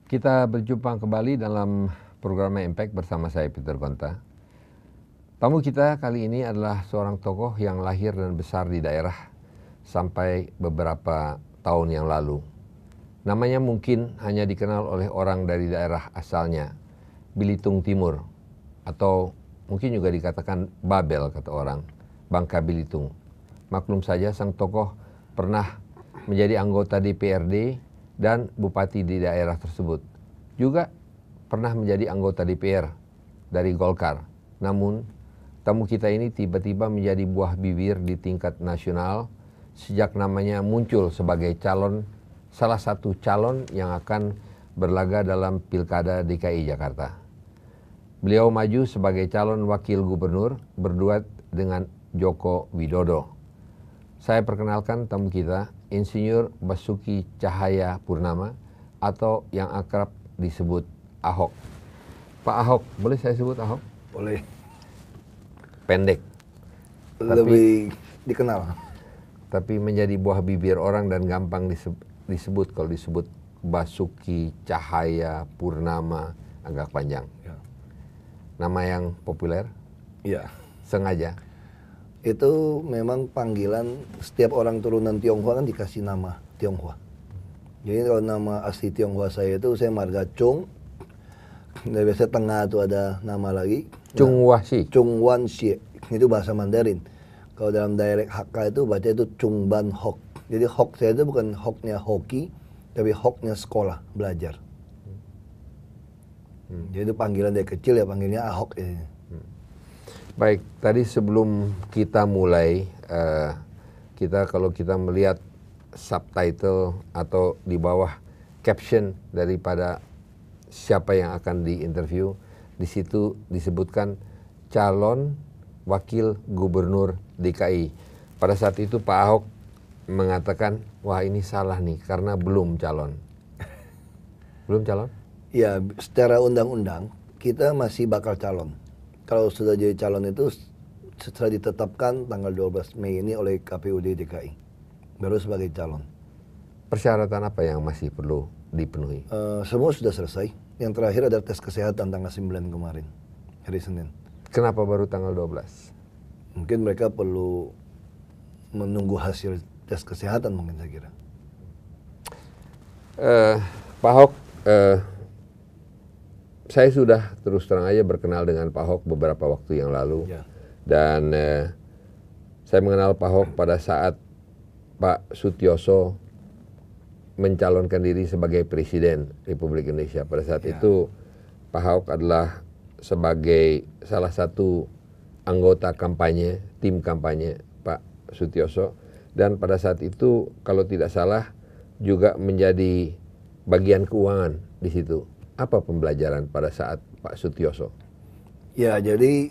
Kita berjumpa kembali dalam program Impact bersama saya Peter Gonta. Tamu kita kali ini adalah seorang tokoh yang lahir dan besar di daerah sampai beberapa tahun yang lalu. Namanya mungkin hanya dikenal oleh orang dari daerah asalnya, Belitung Timur, atau mungkin juga dikatakan Babel kata orang, Bangka Belitung. Maklum saja sang tokoh pernah menjadi anggota DPRD dan bupati di daerah tersebut. Juga pernah menjadi anggota DPR dari Golkar. Namun, tamu kita ini tiba-tiba menjadi buah bibir di tingkat nasional sejak namanya muncul sebagai salah satu calon yang akan berlaga dalam Pilkada DKI Jakarta. Beliau maju sebagai calon wakil gubernur berduet dengan Joko Widodo. Saya perkenalkan tamu kita, Insinyur Basuki Cahaya Purnama atau yang akrab disebut Ahok. Pak Ahok, boleh saya sebut Ahok? Boleh. Pendek. Lebih dikenal. Tapi menjadi buah bibir orang dan gampang disebut kalau disebut Basuki Cahaya Purnama agak panjang. Ya. Nama yang populer? Iya. Sengaja? Itu memang panggilan setiap orang turunan Tionghoa kan dikasih nama Tionghoa. Jadi kalau nama asli Tionghoa saya itu saya marga Chung. Dan biasanya tengah itu ada nama lagi. Chung Wasi. Chung Wan Xie. Itu bahasa Mandarin. Kalau dalam dialek Hakka itu baca itu Chung Ban Hok. Jadi Hok saya itu bukan Hoknya hoki, tapi Hoknya sekolah, belajar. Jadi itu panggilan dari kecil ya panggilnya Ahok ini. Baik, tadi sebelum kita mulai, kalau kita melihat subtitle atau di bawah caption daripada siapa yang akan diinterview, di situ disebutkan calon wakil gubernur DKI. Pada saat itu Pak Ahok mengatakan, wah ini salah nih karena belum calon. Belum calon? Ya, secara undang-undang kita masih bakal calon. Kalau sudah jadi calon itu setelah ditetapkan tanggal 12 Mei ini oleh KPUD DKI. Baru sebagai calon. Persyaratan apa yang masih perlu dipenuhi? Semua sudah selesai. Yang terakhir adalah tes kesehatan tanggal 9 kemarin, hari Senin. Kenapa baru tanggal 12? Mungkin mereka perlu menunggu hasil tes kesehatan mungkin saya kira. Pak Ahok, saya sudah terus terang aja berkenal dengan Pak Ahok beberapa waktu yang lalu. Ya. Dan saya mengenal Pak Ahok pada saat Pak Sutioso mencalonkan diri sebagai Presiden Republik Indonesia. Pada saat itu Pak Ahok adalah sebagai salah satu anggota kampanye, tim kampanye Pak Sutioso. Dan pada saat itu kalau tidak salah juga menjadi bagian keuangan di situ. Apa pembelajaran pada saat Pak Sutioso? Ya, jadi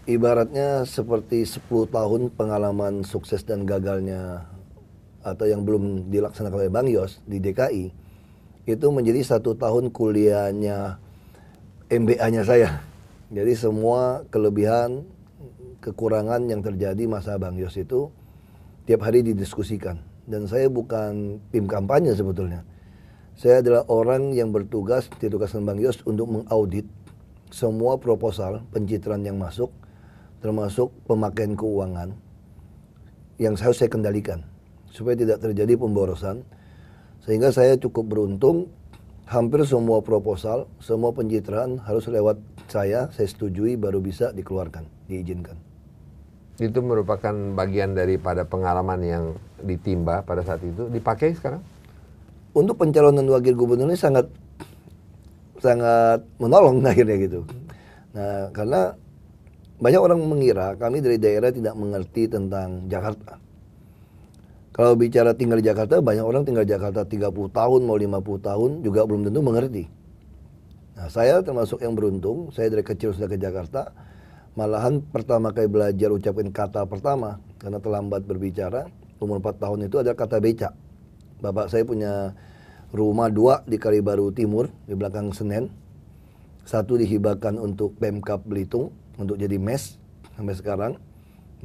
ibaratnya seperti 10 tahun pengalaman sukses dan gagalnya atau yang belum dilaksanakan oleh Bang Yos di DKI itu menjadi 1 tahun kuliahnya MBA-nya saya. Jadi semua kelebihan, kekurangan yang terjadi masa Bang Yos itu tiap hari didiskusikan. Dan saya bukan tim kampanye sebetulnya. Saya adalah orang yang bertugas, ditugaskan Bang Yos untuk mengaudit semua proposal pencitraan yang masuk, termasuk pemakaian keuangan yang harus saya kendalikan supaya tidak terjadi pemborosan. Sehingga saya cukup beruntung, hampir semua proposal, semua pencitraan harus lewat saya setujui baru bisa dikeluarkan, diizinkan. Itu merupakan bagian daripada pengalaman yang ditimba pada saat itu, dipakai sekarang? Untuk pencalonan wakil gubernur ini sangat menolong akhirnya gitu. Nah, karena banyak orang mengira kami dari daerah tidak mengerti tentang Jakarta. Kalau bicara tinggal di Jakarta, banyak orang tinggal di Jakarta 30 tahun, mau 50 tahun juga belum tentu mengerti. Nah, saya termasuk yang beruntung, saya dari kecil sudah ke Jakarta. Malahan pertama kali belajar ucapin kata pertama, karena terlambat berbicara, umur 4 tahun itu ada kata becak. Bapak saya punya rumah 2 di Kalibaru Timur, di belakang Senen. 1 dihibahkan untuk Pemkab Belitung, untuk jadi mes sampai sekarang.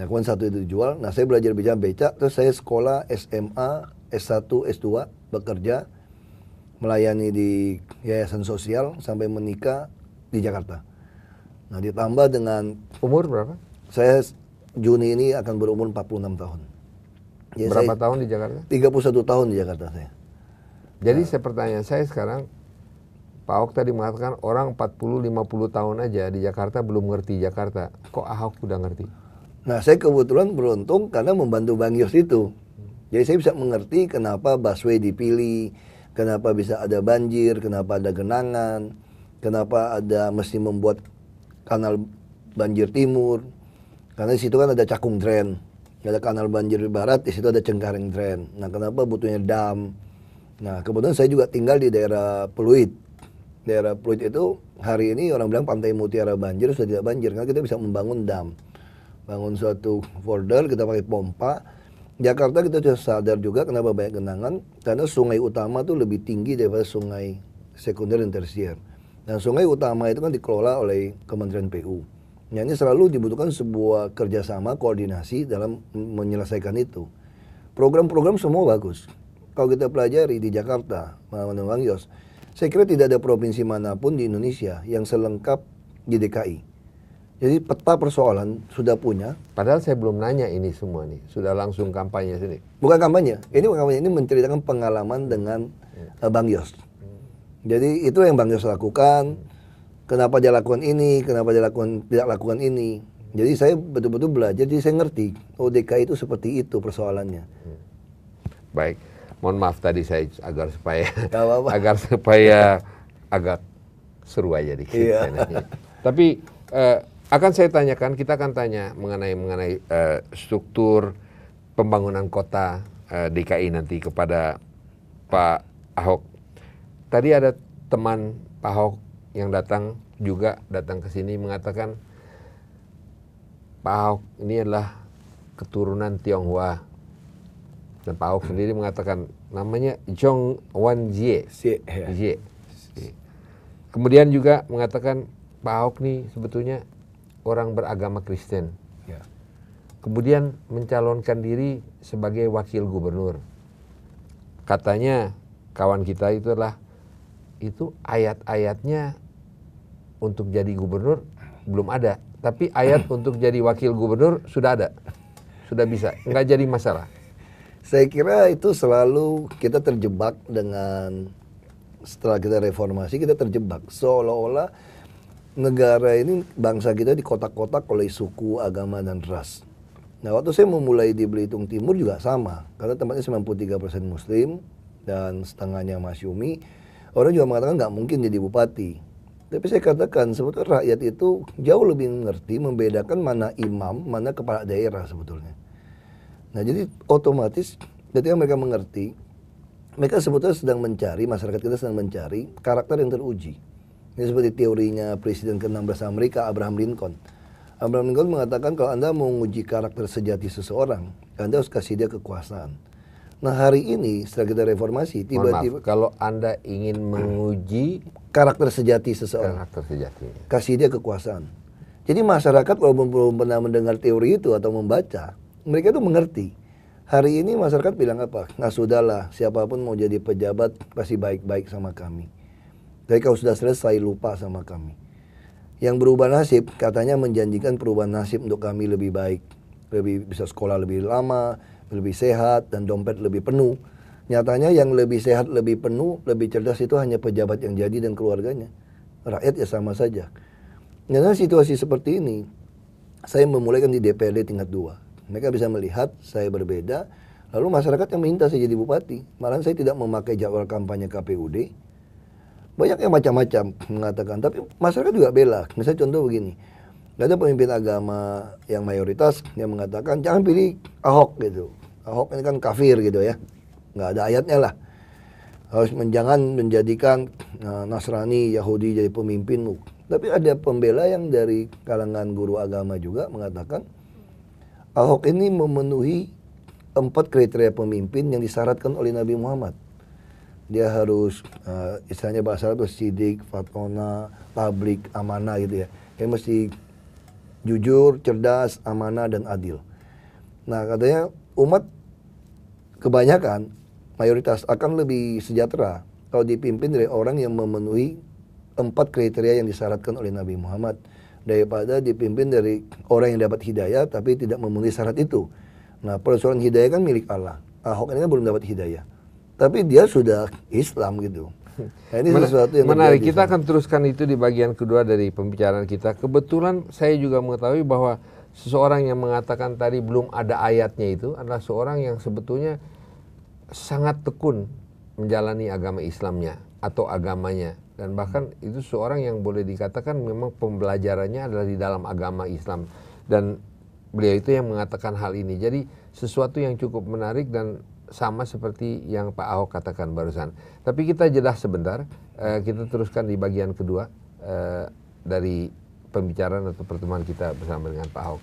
Nah, kemudian 1 itu dijual. Nah, saya belajar bicara becak, terus saya sekolah SMA, S1, S2, bekerja. melayani di yayasan sosial sampai menikah di Jakarta. Nah, ditambah dengan Umur berapa? saya Juni ini akan berumur 46 tahun. Ya, Berapa tahun di Jakarta? 31 tahun di Jakarta saya. Jadi pertanyaan saya sekarang, Pak Ahok tadi mengatakan orang 40-50 tahun aja di Jakarta belum ngerti Jakarta. Kok Ahok udah ngerti? Nah, saya kebetulan beruntung karena membantu Bang Yos itu. Jadi saya bisa mengerti kenapa busway dipilih, kenapa bisa ada banjir, kenapa ada genangan, kenapa ada mesti membuat kanal banjir timur. Karena di situ kan ada Cakung Drain, ada kanal banjir barat, di situ ada Cengkareng Drain. Nah, kenapa butuhnya dam? Nah, kebetulan saya juga tinggal di daerah Pluit. Daerah Pluit itu hari ini orang bilang Pantai Mutiara banjir, sudah tidak banjir karena kita bisa membangun dam. Bangun suatu folder, kita pakai pompa. Jakarta kita sudah sadar juga kenapa banyak genangan, karena sungai utama tuh lebih tinggi daripada sungai sekunder dan tersier. Dan sungai utama itu kan dikelola oleh Kementerian PU. Nah, ini selalu dibutuhkan sebuah kerjasama, koordinasi dalam menyelesaikan itu. Program-program semua bagus. Kalau kita pelajari di Jakarta, Bang Yos, saya kira tidak ada provinsi manapun di Indonesia yang selengkap di DKI. Jadi peta persoalan sudah punya. Padahal saya belum nanya ini semua nih, sudah langsung kampanye sini. Bukan kampanye, ini menceritakan pengalaman dengan Bang Yos. Jadi itu yang Bang Yos lakukan. Kenapa dia lakukan ini, kenapa dia tidak lakukan ini. Jadi saya betul-betul belajar, jadi saya ngerti. Oh, DKI itu seperti itu persoalannya. Baik, mohon maaf tadi saya agar apa-apa. supaya agak seru aja dikit. Iya. Tapi akan saya tanyakan, kita akan tanya mengenai struktur pembangunan kota DKI nanti kepada Pak Ahok. Tadi ada teman Pak Ahok yang datang ke sini mengatakan Pak Ahok ini adalah keturunan Tionghoa. Dan Pak Ahok sendiri mengatakan namanya Zhong Wanjie. Jie. Kemudian juga mengatakan Pak Ahok nih sebetulnya orang beragama Kristen. Ya. Kemudian mencalonkan diri sebagai wakil gubernur. Katanya kawan kita itu ayat-ayatnya untuk jadi gubernur belum ada. Tapi ayat untuk jadi wakil gubernur sudah ada. Sudah bisa. Nggak jadi masalah. Saya kira itu selalu kita terjebak dengan, setelah kita reformasi kita terjebak. Seolah-olah negara ini, bangsa kita dikotak-kotak oleh suku, agama, dan ras. Nah, waktu saya memulai di Belitung Timur juga sama. Karena tempatnya 93% Muslim dan setengahnya Masyumi. Orang juga mengatakan nggak mungkin jadi bupati. Tapi saya katakan sebetulnya rakyat itu jauh lebih mengerti membedakan mana imam, mana kepala daerah sebetulnya. Nah, jadi otomatis ketika mereka mengerti, mereka sebetulnya sedang mencari, masyarakat kita sedang mencari karakter yang teruji. Ini seperti teorinya Presiden ke-16 Amerika, Abraham Lincoln. Abraham Lincoln mengatakan kalau Anda mau menguji karakter sejati seseorang, Anda harus kasih dia kekuasaan. Nah, hari ini setelah kita reformasi, tiba-tiba kalau Anda ingin menguji karakter sejati seseorang, kasih dia kekuasaan. Jadi masyarakat walaupun belum pernah mendengar teori itu atau membaca, mereka itu mengerti. Hari ini masyarakat bilang apa? Nah, sudahlah, siapapun mau jadi pejabat pasti baik-baik sama kami. Tapi kalau sudah selesai lupa sama kami. Yang berubah nasib katanya menjanjikan perubahan nasib untuk kami lebih baik, lebih bisa sekolah lebih lama, lebih sehat, dan dompet lebih penuh. Nyatanya yang lebih sehat, lebih penuh, lebih cerdas itu hanya pejabat yang jadi dan keluarganya. Rakyat ya sama saja. Karena situasi seperti ini, saya memulaikan di DPRD tingkat 2. Mereka bisa melihat saya berbeda, lalu masyarakat yang minta saya jadi bupati. Malah saya tidak memakai jadwal kampanye KPUD. Banyak yang macam-macam mengatakan, tapi masyarakat juga bela. Misalnya contoh begini, ada pemimpin agama yang mayoritas yang mengatakan jangan pilih Ahok gitu. Ahok ini kan kafir gitu ya, nggak ada ayatnya lah. Harus jangan menjadikan Nasrani, Yahudi jadi pemimpinmu. Tapi ada pembela yang dari kalangan guru agama juga mengatakan Ahok ini memenuhi 4 kriteria pemimpin yang disyaratkan oleh Nabi Muhammad. Dia harus istilahnya bahasa Arab sidik, fatona, tablik, amanah gitu ya. Dia mesti jujur, cerdas, amanah, dan adil. Nah, katanya umat kebanyakan mayoritas akan lebih sejahtera kalau dipimpin dari orang yang memenuhi 4 kriteria yang disyaratkan oleh Nabi Muhammad, daripada dipimpin dari orang yang dapat hidayah tapi tidak memenuhi syarat itu. Nah, persoalan hidayah kan milik Allah. Ahok ini kan belum dapat hidayah, tapi dia sudah Islam gitu. Nah, ini sesuatu yang menarik. Kita akan teruskan itu di bagian kedua dari pembicaraan kita. Kebetulan saya juga mengetahui bahwa seseorang yang mengatakan tadi belum ada ayatnya itu adalah seorang yang sebetulnya sangat tekun menjalani agama Islamnya atau agamanya, dan bahkan itu seorang yang boleh dikatakan memang pembelajarannya adalah di dalam agama Islam, dan beliau itu yang mengatakan hal ini. Jadi sesuatu yang cukup menarik dan sama seperti yang Pak Ahok katakan barusan. Tapi kita jeda sebentar, kita teruskan di bagian kedua dari pembicaraan atau pertemuan kita bersama dengan Pak Ahok.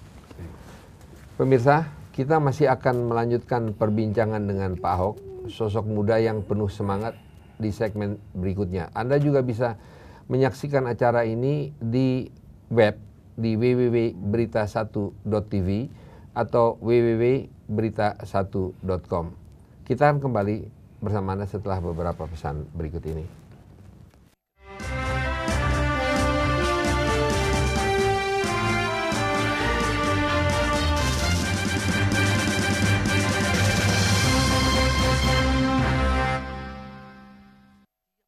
Pemirsa, kita masih akan melanjutkan perbincangan dengan Pak Ahok, sosok muda yang penuh semangat, di segmen berikutnya. Anda juga bisa menyaksikan acara ini di web di www.berita1.tv atau www.berita1.com. Kita akan kembali bersama Anda setelah beberapa pesan berikut ini.